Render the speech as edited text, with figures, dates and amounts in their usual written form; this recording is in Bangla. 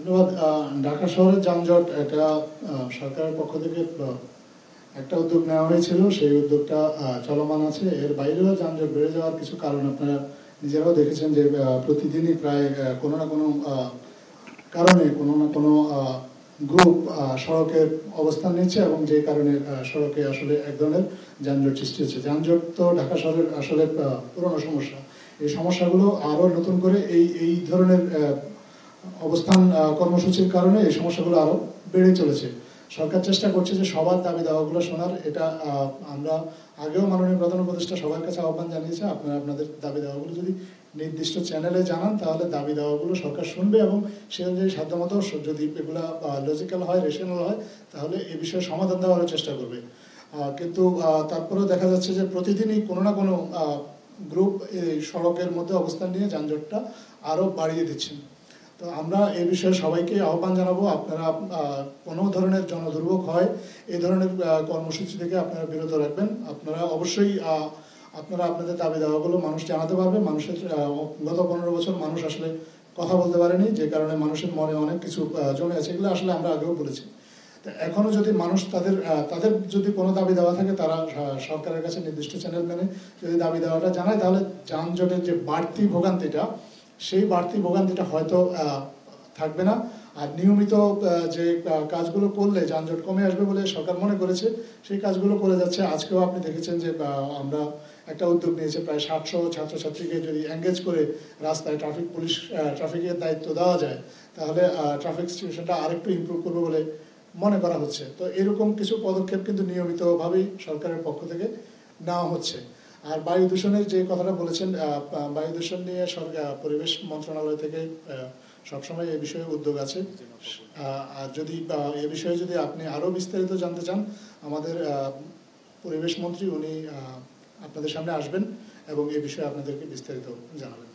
ধন্যবাদ। ঢাকা শহরের যানজট এটা সরকারের পক্ষ থেকে একটা উদ্যোগ নেওয়া হয়েছিল, সেই উদ্যোগটা চলমান আছে। এর বাইরেও যানজট বেড়ে যাওয়ার কিছু কারণ আপনারা নিজেরাও দেখেছেন যে প্রতিদিনই প্রায় কোনো না কোনো কারণে কোনো না কোনো গ্রুপ সড়কে অবস্থান নিচ্ছে এবং যে কারণে সড়কে আসলে এক ধরনের যানজট সৃষ্টি হচ্ছে। যানজট তো ঢাকা শহরের আসলে পুরনো সমস্যা। এই সমস্যাগুলো আরও নতুন করে এই ধরনের অবস্থান কর্মসূচির কারণে এই সমস্যাগুলো আরও বেড়ে চলেছে। সরকার চেষ্টা করছে যে সবার দাবি দাওয়াগুলো শোনার। এটা আমরা আগেও মাননীয় প্রধান উপদেষ্টা সবার কাছে আহ্বান জানিয়েছে, আপনারা আপনাদের দাবি দাওয়াগুলো যদি নির্দিষ্ট চ্যানেলে জানান তাহলে দাবি দাওয়াগুলো সরকার শুনবে এবং সে অনুযায়ী সাধ্যমতো যদি এগুলো লজিক্যাল হয়, রেশনাল হয়, তাহলে এ বিষয়ে সমাধান দেওয়ার চেষ্টা করবে। কিন্তু তারপরেও দেখা যাচ্ছে যে প্রতিদিনই কোনো না কোনো গ্রুপ এই সড়কের মধ্যে অবস্থান নিয়ে যানজটটা আরও বাড়িয়ে দিচ্ছেন। তো আমরা এই বিষয়ে সবাইকে আহ্বান জানাবো, আপনারা কোনো ধরনের জনদুর্ভোগ হয় এই ধরনের কর্মসূচি থেকে আপনারা বিরত রাখবেন। আপনারা অবশ্যই আপনারা আপনাদের দাবি দাওয়াগুলো মানুষ জানাতে পারবে। মানুষের গত 15 বছর মানুষ আসলে কথা বলতে পারেনি, যে কারণে মানুষের মনে অনেক কিছু জমে আছে। এগুলো আসলে আমরা আগেও বলেছি। তো এখনও যদি মানুষ তাদের যদি কোনো দাবি দেওয়া থাকে, তারা সরকারের কাছে নির্দিষ্ট চ্যানেল মেনে যদি দাবি দেওয়াটা জানায়, তাহলে যানজটের যে বাড়তি ভোগান্তিটা, সেই বাড়তি ভোগান্তিটা হয়তো থাকবে না। আর নিয়মিত যে কাজগুলো করলে যানজট কমে আসবে বলে সরকার মনে করেছে, সেই কাজগুলো করে যাচ্ছে। আজকেও আপনি দেখেছেন যে আমরা একটা উদ্যোগ নিয়েছে, প্রায় 700 ছাত্রছাত্রীকে যদি এঙ্গেজ করে রাস্তায় ট্রাফিকের দায়িত্ব দেওয়া যায়, তাহলে ট্রাফিক সিচুয়েশনটা আরেকটু ইমপ্রুভ করবে বলে মনে করা হচ্ছে। তো এরকম কিছু পদক্ষেপ কিন্তু নিয়মিতভাবেই সরকারের পক্ষ থেকে নেওয়া হচ্ছে। আর বায়ু দূষণের যে কথাটা বলেছেন, বায়ু দূষণ নিয়ে পরিবেশ মন্ত্রণালয় থেকে সবসময় এই বিষয়ে উদ্যোগ আছে। আর যদি এ বিষয়ে যদি আপনি আরও বিস্তারিত জানতে চান, আমাদের পরিবেশ মন্ত্রী উনি আপনাদের সামনে আসবেন এবং এ বিষয়ে আপনাদেরকে বিস্তারিত জানাবেন।